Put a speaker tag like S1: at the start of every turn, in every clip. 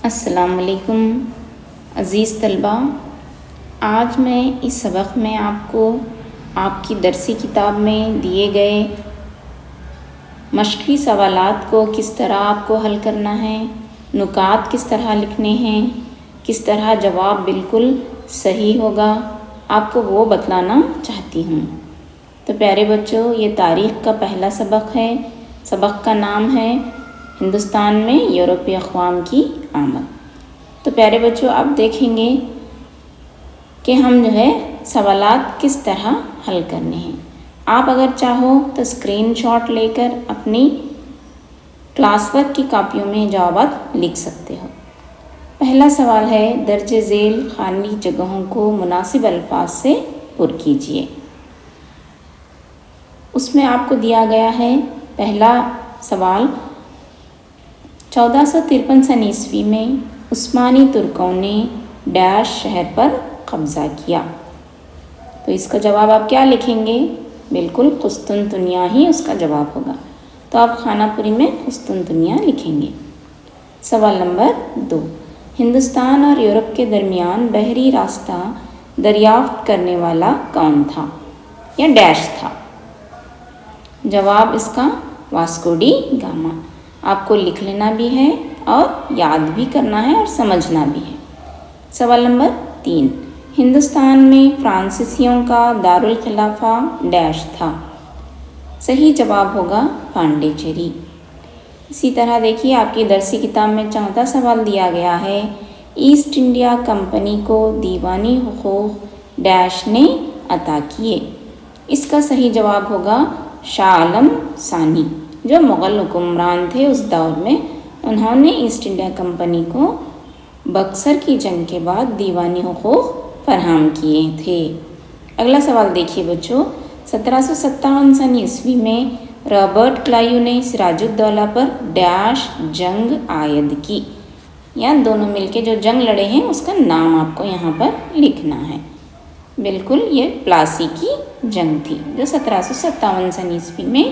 S1: السلام علیکم عزیز طلباء، آج میں اس سبق میں آپ کو آپ کی درسی کتاب میں دیے گئے مشقی سوالات کو کس طرح آپ کو حل کرنا ہے، نکات کس طرح لکھنے ہیں، کس طرح جواب بالکل صحیح ہوگا، آپ کو وہ بتلانا چاہتی ہوں۔ تو پیارے بچوں، یہ تاریخ کا پہلا سبق ہے۔ سبق کا نام ہے ہندوستان میں یورپی اقوام کی آمد۔ تو پیارے بچوں، آپ دیکھیں گے کہ ہم سوالات کس طرح حل کرنے ہیں۔ آپ اگر چاہو تو اسکرین شاٹ لے کر اپنی کلاس ورک کی کاپیوں میں جوابات لکھ سکتے ہو۔ پہلا سوال ہے، درج ذیل خالی جگہوں کو مناسب الفاظ سے پر کیجیے۔ اس میں آپ کو دیا گیا ہے پہلا سوال، 1453 عیسوی میں عثمانی ترکوں نے ڈیش شہر پر قبضہ کیا۔ تو اس کا جواب آپ کیا لکھیں گے؟ بالکل قسطنطنیہ ہی اس کا جواب ہوگا۔ تو آپ خانہ پوری میں قسطنطنیہ لکھیں گے۔ سوال نمبر 2، ہندوستان اور یورپ کے درمیان بحری راستہ دریافت کرنے والا کون تھا یا ڈیش تھا؟ جواب اس کا واسکو ڈی گاما۔ آپ کو لکھ لینا بھی ہے اور یاد بھی کرنا ہے اور سمجھنا بھی ہے۔ سوال نمبر 3، ہندوستان میں فرانسیسیوں کا دارالخلافہ ڈیش تھا؟ صحیح جواب ہوگا پانڈیچری۔ اسی طرح دیکھیے، آپ کی درسی کتاب میں چوتھا سوال دیا گیا ہے، ایسٹ انڈیا کمپنی کو دیوانی حقوق ڈیش نے عطا کیے؟ اس کا صحیح جواب ہوگا شاہ عالم ثانی، جو مغل حکمران تھے اس دور میں، انہوں نے ایسٹ انڈیا کمپنی کو بکسر کی جنگ کے بعد دیوانی حقوق فراہم کیے تھے۔ اگلا سوال دیکھیے بچوں، 1757 عیسوی میں رابرٹ کلائیو نے سراج الدولہ پر ڈیش جنگ عائد کی، یا دونوں مل کے جو جنگ لڑے ہیں اس کا نام آپ کو یہاں پر لکھنا ہے۔ بالکل یہ پلاسی کی جنگ تھی جو 1757 عیسوی میں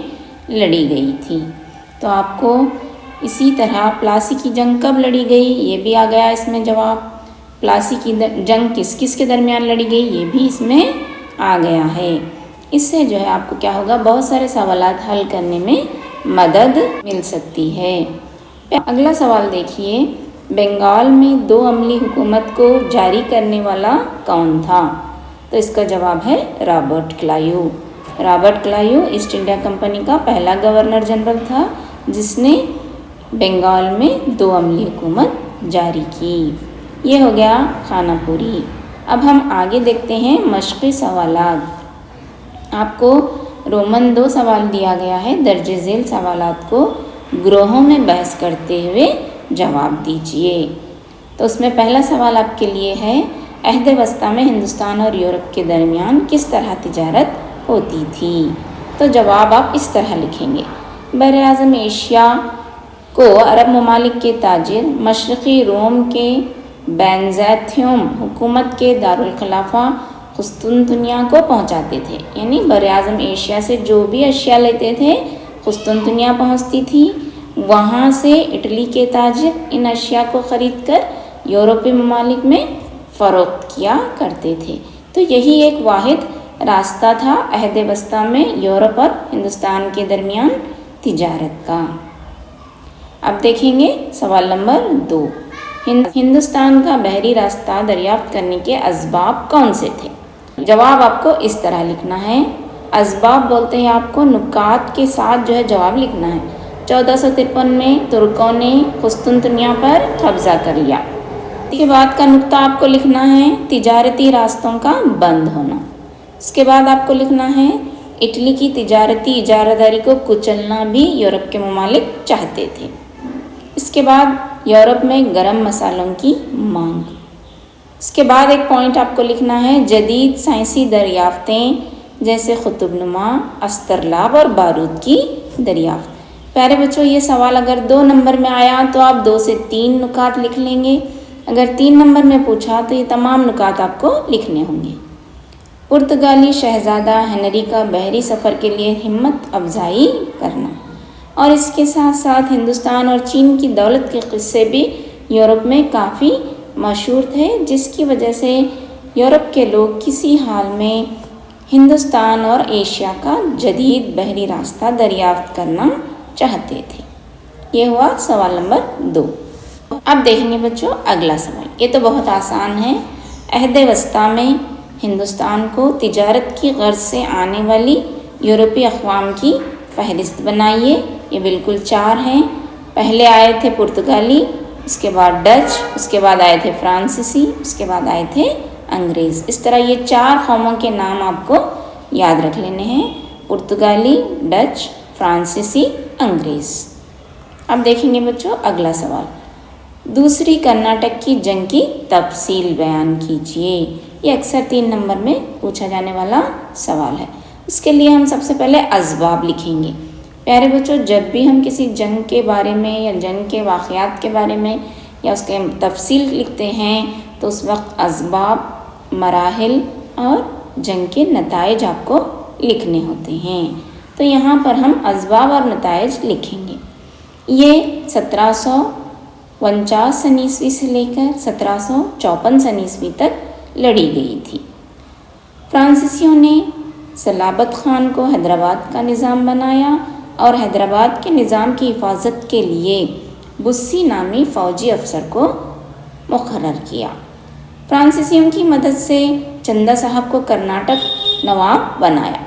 S1: لڑی گئی تھی۔ تو آپ کو اسی طرح پلاسی کی جنگ کب لڑی گئی یہ بھی آ گیا اس میں جواب۔ پلاسی کی جنگ کس کس کے درمیان لڑی گئی یہ بھی اس میں آ گیا ہے۔ اس سے آپ کو کیا ہوگا، بہت سارے سوالات حل کرنے میں مدد مل سکتی ہے۔ اگلا سوال دیکھیے، بنگال میں 2 عملی حکومت کو جاری کرنے والا کون تھا؟ تو اس کا جواب ہے Robert Clive. Robert Clive East India company کا پہلا گورنر جنرل تھا جس نے بنگال میں 2 عملی حکومت جاری کی۔ یہ ہو گیا خانہ پوری۔ اب ہم آگے دیکھتے ہیں مشقی سوالات۔ آپ کو رومن 2 سوال دیا گیا ہے، درج ذیل سوالات کو گروہوں میں بحث کرتے ہوئے جواب دیجیے۔ تو اس میں پہلا سوال آپ کے لیے ہے، عہد وسطیٰ میں ہندوستان اور یورپ کے درمیان کس طرح تجارت ہوتی تھی؟ تو جواب آپ اس طرح لکھیں گے، براعظم ایشیا کو عرب ممالک کے تاجر مشرقی روم کے بیزنطیوم حکومت کے دارالخلافہ قسطنطنیہ کو پہنچاتے تھے، یعنی براعظم ایشیا سے جو بھی اشیاء لیتے تھے قسطنطنیہ پہنچتی تھی، وہاں سے اٹلی کے تاجر ان اشیاء کو خرید کر یورپی ممالک میں فروخت کیا کرتے تھے۔ تو یہی ایک واحد راستہ تھا عہد وسطیٰ میں یورپ اور ہندوستان کے درمیان تجارت کا۔ اب دیکھیں گے سوال نمبر 2، ہندوستان کا بحری راستہ دریافت کرنے کے اسباب کون سے تھے؟ جواب آپ کو اس طرح لکھنا ہے، اسباب بولتے ہیں آپ کو نکات کے ساتھ جواب لکھنا ہے۔ 1453 میں ترکوں نے قسطنطنیہ پر قبضہ کر لیا۔ اس کے بعد کا نقطہ آپ کو لکھنا ہے تجارتی راستوں کا بند ہونا۔ اس کے بعد آپ کو لکھنا ہے اٹلی کی تجارتی اجارہ داری کو کچلنا بھی یورپ کے ممالک چاہتے تھے۔ اس کے بعد یورپ میں گرم مسالوں کی مانگ۔ اس کے بعد ایک پوائنٹ آپ کو لکھنا ہے جدید سائنسی دریافتیں جیسے قطب نما، استرلاب اور بارود کی دریافت۔ پیارے بچوں، یہ سوال اگر 2 نمبر میں آیا تو آپ 2 سے 3 نکات لکھ لیں گے، اگر 3 نمبر میں پوچھا تو یہ تمام نکات آپ کو لکھنے ہوں گے۔ پرتگالی شہزادہ ہنری کا بحری سفر کے لیے ہمت افزائی کرنا، اور اس کے ساتھ ساتھ ہندوستان اور چین کی دولت کے قصے بھی यूरोप में काफ़ी मशहूर थे, जिसकी वजह से यूरोप के लोग किसी हाल में हिंदुस्तान और एशिया का जदीद बहरी रास्ता दरियाफ्त करना चाहते थे। ये हुआ सवाल नंबर 2। अब देखेंगे बच्चों अगला सवाल। ये तो बहुत आसान है। अहद वस्ता में हिंदुस्तान को तिजारत की गर्ज से आने वाली यूरोपीय अक़वाम की फहरिस्त बनाइए। ये बिल्कुल 4 हैं। पहले आए थे पुर्तगाली, उसके बाद डच, उसके बाद आए थे फ्रांसीसी, उसके बाद आए थे अंग्रेज़। इस तरह ये 4 कौमों के नाम आपको याद रख लेने हैं, पुर्तगाली, डच, फ्रांसीसी, अंग्रेज़। अब देखेंगे बच्चों अगला सवाल। दूसरी कर्नाटक की जंग की तफसील बयान कीजिए। ये अक्सर 3 नंबर में पूछा जाने वाला सवाल है। उसके लिए हम सबसे पहले असबाब लिखेंगे। प्यारे बच्चों, जब भी हम किसी जंग के बारे में या जंग के वाक़यात के बारे में या उसके तफसील लिखते हैं तो उस वक्त असबाब, मराहिल और जंग के नताइज आपको लिखने होते हैं। तो यहाँ पर हम असबाब और नताइज लिखेंगे। ये 1749 सन ईस्वी से लेकर 1754 सन ईस्वी तक लड़ी गई थी। फ्रांसीसियों ने सलाबत खान को हैदराबाद का निज़ाम बनाया और हैदराबाद के निज़ाम की हिफाजत के लिए बुस्सी नामी फ़ौजी अफसर को मुक़र्रर किया। फ्रांसीसियों की मदद से चंदा साहब को कर्नाटक नवाब बनाया।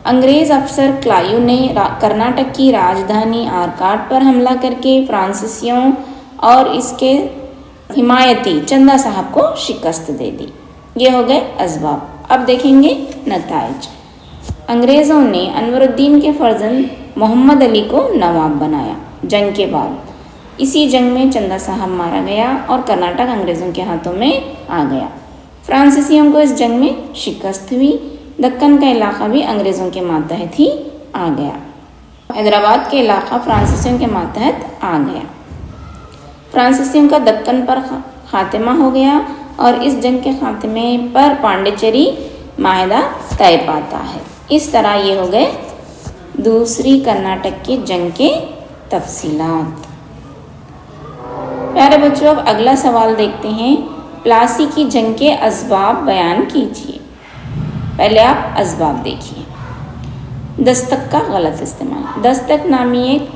S1: अंग्रेज़ अफसर क्लायू ने कर्नाटक की राजधानी आरकाट पर हमला करके फ्रांसीसियों और इसके हिमायती चंदा साहब को शिकस्त दे दी। ये हो गए असबाब। अब देखेंगे नताइज। अंग्रेज़ों ने अनवरुद्दीन के फर्जंद मोहम्मद अली को नवाब बनाया। जंग के बाद इसी जंग में चंदा साहब मारा गया और कर्नाटक अंग्रेज़ों के हाथों में आ गया। फ्रांसीसियों को इस जंग में शिकस्त हुई। दक्कन का इलाका भी अंग्रेज़ों के मातहत ही आ गया। हैदराबाद के इलाका फ्रांसीसियों के मातहत आ गया। फ्रांसीसियों का दक्कन पर खात्मा हो गया और इस जंग के खात्मे पर पांडिचेरी माहिदा तय पाता है। इस तरह ये हो गए दूसरी कर्नाटक की जंग के तफसीलात। प्यारे बच्चों, अब अगला सवाल देखते हैं। प्लासी की जंग के असबाब बयान कीजिए। पहले आप असबाब देखिए। दस्तक का गलत इस्तेमाल। दस्तक नामी एक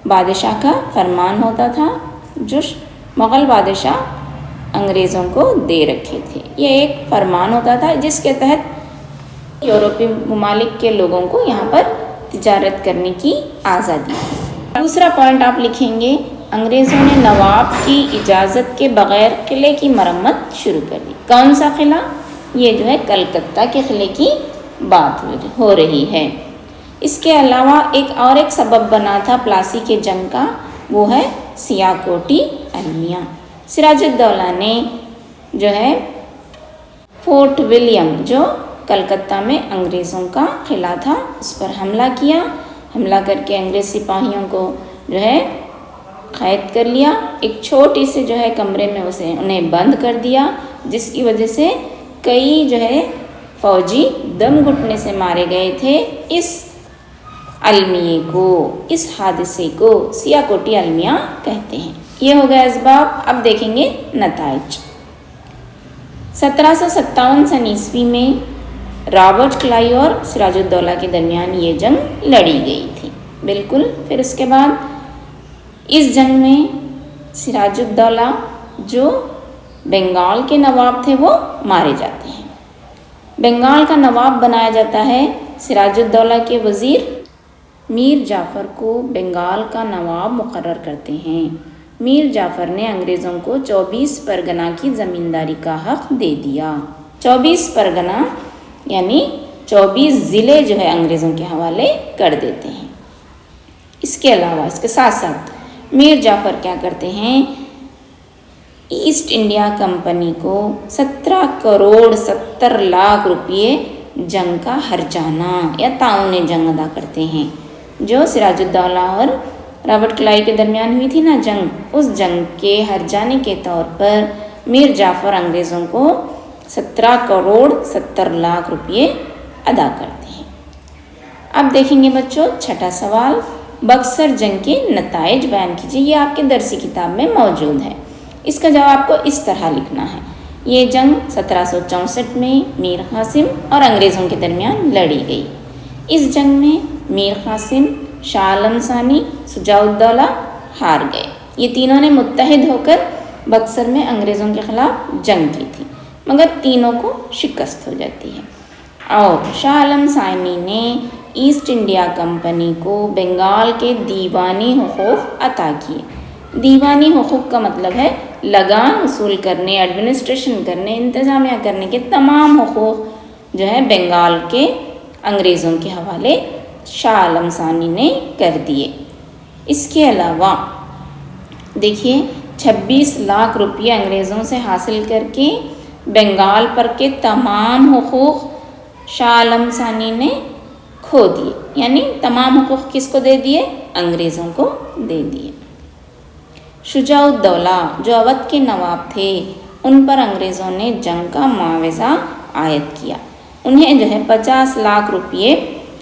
S1: बादशाह का फरमान होता था जो मुग़ल बादशाह अंग्रेज़ों को दे रखे थे। ये एक फरमान होता था जिसके तहत यूरोपीय ममालिक के लोगों को यहाँ पर तिजारत करने की आज़ादी थी। दूसरा पॉइंट आप लिखेंगे, अंग्रेज़ों ने नवाब की इजाज़त के बग़ैर किले की मरम्मत शुरू कर दी। कौन सा किला? ये जो है कलकत्ता के किले की बात हो रही है। इसके अलावा एक सबब बना था प्लासी के जंग का, वो है सियाकोटी अलमिया। सिराजुद्दौला ने जो है फोर्ट विलियम जो कलकत्ता में अंग्रेज़ों का किला था उस पर हमला किया। हमला करके अंग्रेज़ सिपाहियों को जो है कैद कर लिया। एक छोटी से जो है कमरे में उन्हें बंद कर दिया, जिसकी वजह से कई जो है फ़ौजी दम घुटने से मारे गए थे। इस अलमिये को, इस हादसे को सियाकोटी अलमिया कहते हैं। ये हो गया असबाब। अब देखेंगे नताइज। 1757 सन ईस्वी में रॉबर्ट क्लाइव और सिराजुद्दौला के दरमियान ये जंग लड़ी गई थी। बिल्कुल। फिर उसके बाद इस जंग में सिराजुद्दौला जो बंगाल के नवाब थे वो मारे जाते हैं। बंगाल का नवाब बनाया जाता है सिराजुद्दौला के वज़ीर मीर जाफ़र को बंगाल का नवाब मुक़र्रर करते हैं। मीर जाफ़र ने अंग्रेज़ों को 24 परगना की ज़मींदारी का हक़ दे दिया। 24 परगना यानी 24 ज़िले जो है अंग्रेज़ों के हवाले कर देते हैं। इसके अलावा इसके साथ साथ मीर जाफ़र क्या करते हैं, ईस्ट इंडिया कंपनी को 17 करोड़ 70 लाख रुपये जंग का हर्जाना या ताउन जंग अदा करते हैं। जो सिराजुद्दौला और रॉबर्ट क्लाइव के दरमियान हुई थी ना जंग, उस जंग के हर्जाने के तौर पर मीर जाफ़र अंग्रेज़ों को 17 करोड़ 70 लाख रुपये अदा करते हैं। अब देखेंगे बच्चों छठा सवाल, बक्सर जंग के नताइज बयान कीजिए। ये आपके दरसी किताब में मौजूद है। इसका जवाब आपको इस तरह लिखना है। ये जंग 1764 में मीर कासिम और अंग्रेज़ों के दरमियान लड़ी गई। इस जंग में मीर कासिम, शाह आलम सानी, शुजाउद्दौला हार गए। ये तीनों ने मुत्तहिद होकर बक्सर में अंग्रेज़ों के ख़िलाफ़ जंग की थी, मगर तीनों को शिकस्त हो जाती है और शाह आलम सानी ने ईस्ट इंडिया कंपनी को बंगाल के दीवानी हुकूक अता किए। दीवानी हुकूक का मतलब है लगान वसूल करने, एडमिनिस्ट्रेशन करने, इंतज़ामिया करने के तमाम हुकूक जो है बंगाल के अंग्रेज़ों के हवाले शाह आलम सानी ने कर दिए। इसके अलावा देखिए 26 लाख रुपये अंग्रेज़ों से हासिल करके बंगाल पर के तमाम हुकूक शाह आलम सानी ने खो दिए, यानी तमाम हुकूक किसको दे दिए? अंग्रेज़ों को दे दिए। शुजाउद्दौला जो अवध के नवाब थे, उन पर अंग्रेज़ों ने जंग का मुआवजा आयद किया। उन्हें जो है 50 लाख रुपये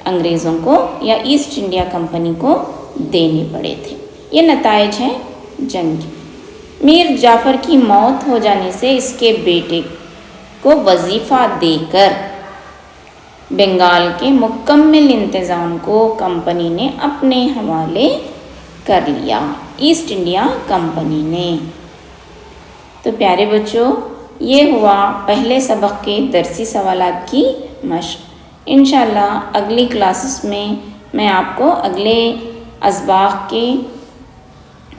S1: अंग्रेज़ों को या ईस्ट इंडिया कंपनी को देने पड़े थे। ये नताइज हैं जंग के। मीर जाफ़र की मौत हो जाने से इसके बेटे को वजीफ़ा देकर बंगाल के मुकम्मल इंतज़ाम को कंपनी ने अपने हवाले कर लिया, ईस्ट इंडिया कंपनी ने। तो प्यारे बच्चों, ये हुआ पहले सबक के दरसी सवालात की मश्क। इंशाअल्लाह अगली क्लासेस में मैं आपको अगले असबाक़ के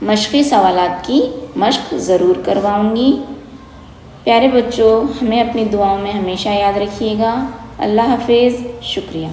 S1: मश्क़ी सवालात की मश्क ज़रूर करवाऊँगी। प्यारे बच्चों, हमें अपनी दुआओं में हमेशा याद रखिएगा। अल्लाह हाफ़िज़। शुक्रिया।